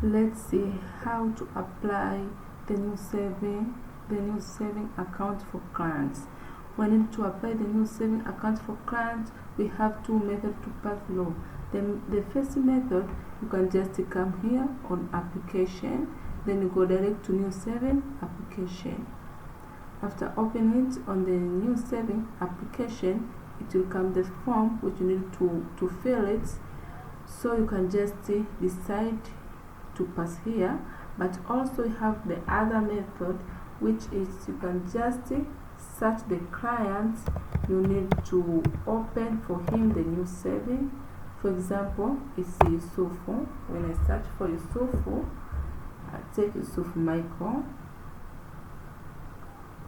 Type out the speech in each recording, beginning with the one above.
Let's see how to apply the new saving account for clients. We need to apply the new saving account for clients. We have two methods to pass through. The first method, you can just come here on application, then you go direct to new saving application. After opening it on the new saving application, it will come the form which you need to fill it. So you can just decide to pass here, but also you have the other method, which is you can just search the client you need to open for him the new saving. For example, it's Yusufu. When I search for Yusufu, I take Yusufu Michael.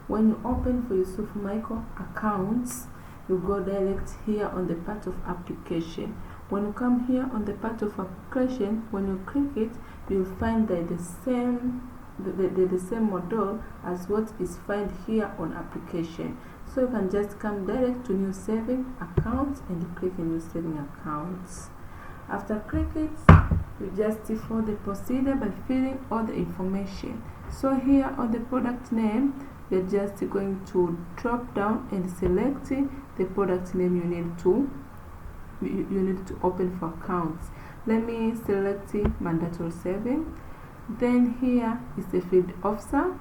When you open for Yusufu Michael accounts, you go direct here on the part of application. When you come here on the part of application, when you click it, you'll find that the same model as what is found here on application. So you can just come direct to new saving account and you click in new saving accounts. After click it, you just follow the procedure by filling all the information. So here on the product name, you're just going to drop down and select the product name you need to open for accounts. Let me select mandatory saving. Then here is the field officer.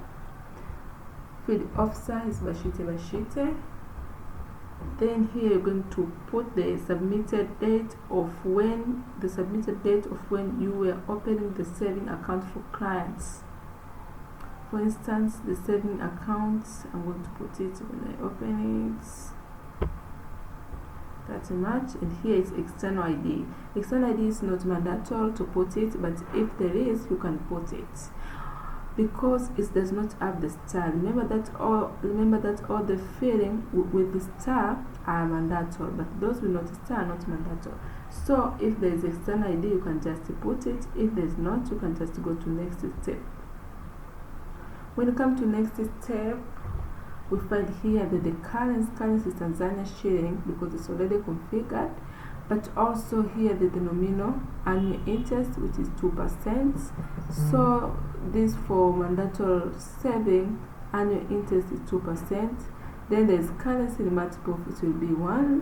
Field officer is Bashite. Then here you're going to put the submitted date of when you were opening the saving account for clients. For instance, the saving accounts, I'm going to put it when I open it. That's much. And here is external ID. External ID is not mandatory to put it, but if there is, you can put it because it does not have the star. Remember that all the filling with the star are mandatory, but those with not star are not mandatory. So if there is external ID, you can just put it. If there is not, you can just go to next step. When you come to next step, we find here that the currency is Tanzania shilling because it's already configured, but also here the nominal annual interest, which is 2%. So this for mandatory saving, annual interest is 2%. Then there's currency multiple, which will be 1.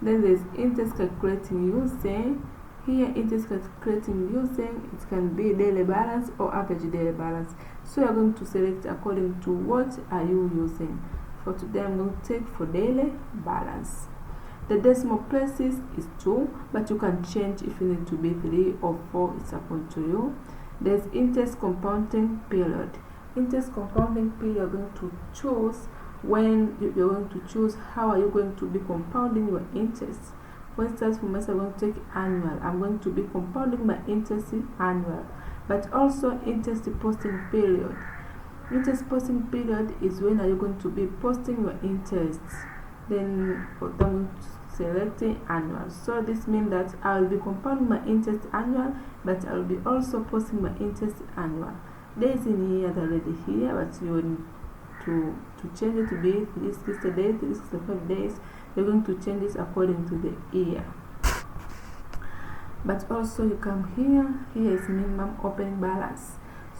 Then there's interest calculating using. Here interest calculating using, it can be daily balance or average daily balance. So you're going to select according to what are you using. For today I'm going to take for daily balance. The decimal places is 2, but you can change if you need to be 3 or 4, it's up to you. There's interest compounding period. Interest compounding period, you're going to choose when you're going to choose how are you going to be compounding your interest. For instance, for myself, I'm going to take annual. I'm going to be compounding my interest annual, but also interest posting period. Interest posting period is when are you going to be posting your interest. Then I'm going to select annual. So this means that I will be compounding my interest annual, but I will be also posting my interest annual. Days in here are already here, but you need to change it to be 360 days, 365 days. You're going to change this according to the year. But also you come here is minimum opening balance.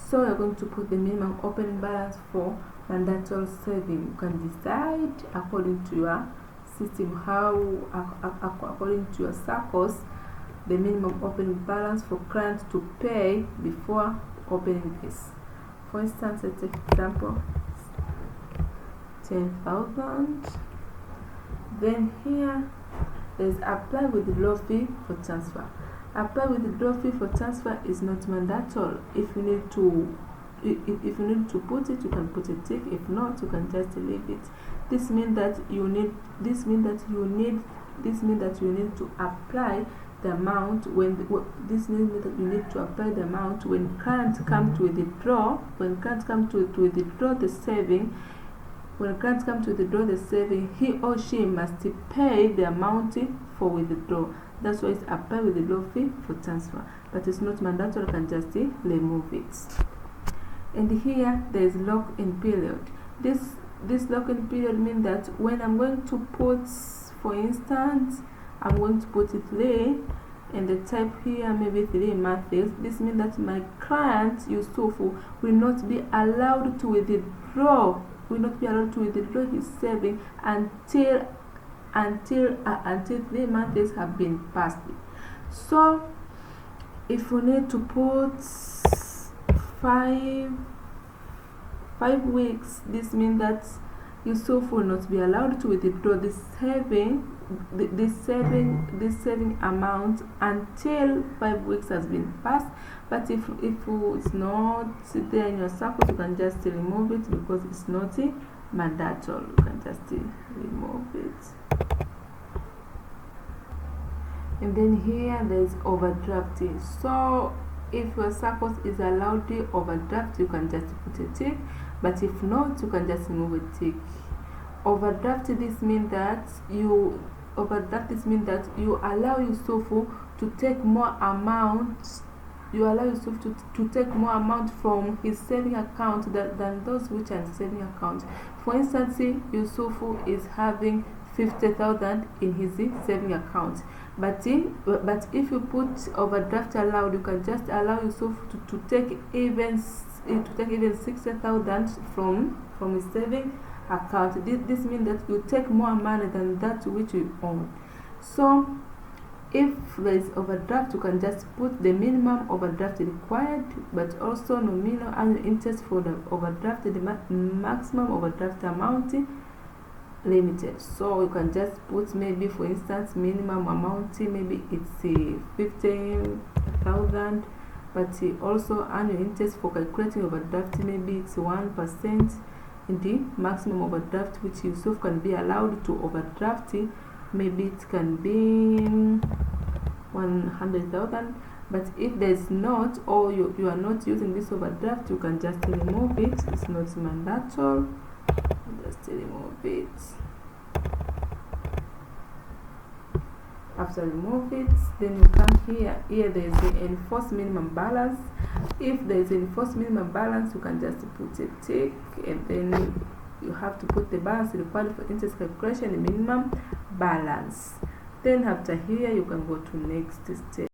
So you're going to put the minimum opening balance for mandatory saving. You can decide according to your system, according to your circles, the minimum opening balance for clients to pay before opening this. For instance, let's take example 10,000. Then here there's apply with low fee for transfer. Apply with low fee for transfer is not mandatory. If you need to put it, you can put a tick. If not, you can just leave it. This means that you need to apply the amount when clients come to withdraw. When clients come to withdraw the saving. When clients come to withdraw the saving, he or she must pay the amount for withdrawal. That's why it's apply with the low fee for transfer. But it's not mandatory, you can just remove it. And here there is lock-in period. This lock-in period means that when I'm going to put, for instance, I'm going to put it there, and the type here maybe 3 months. This means that my client Yusuf will not be allowed to withdraw his saving until 3 months have been passed. So if we need to put 5 weeks, this means that Yusuf will not be allowed to withdraw this saving amount until 5 weeks has been passed. But if it's not there in your circle, you can just remove it because it's not mandatory. You can just remove it. And then here there is overdrafting. So if your circle is allowed to overdraft, you can just put a tick, but if not, you can just remove a tick. Overdraft, this means that you allow Yusuf to take more amount. You allow Yusuf to take more amount from his saving account than those which are saving account. For instance, Yusuf is having 50,000 in his saving account, but if you put overdraft allowed, you can just allow Yusuf to take even 60,000 from his saving account. This means that you take more money than that which you own. So if there is overdraft, you can just put the minimum overdraft required, but also nominal annual interest for the overdraft, the maximum overdraft amount limited. So you can just put, maybe for instance, minimum amount, maybe it's 15,000, but also annual interest for calculating overdraft, maybe it's 1%. In the maximum overdraft which Yusuf can be allowed to overdraft, maybe it can be 100,000. But if there's not, or you are not using this overdraft, you can just remove it. It's not mandatory. Just remove it. After remove it, then you come here. Here there is the enforced minimum balance. If there is enforced minimum balance, you can just put a tick, and then you have to put the balance required for interest calculation, the minimum balance. Then after here, you can go to next step.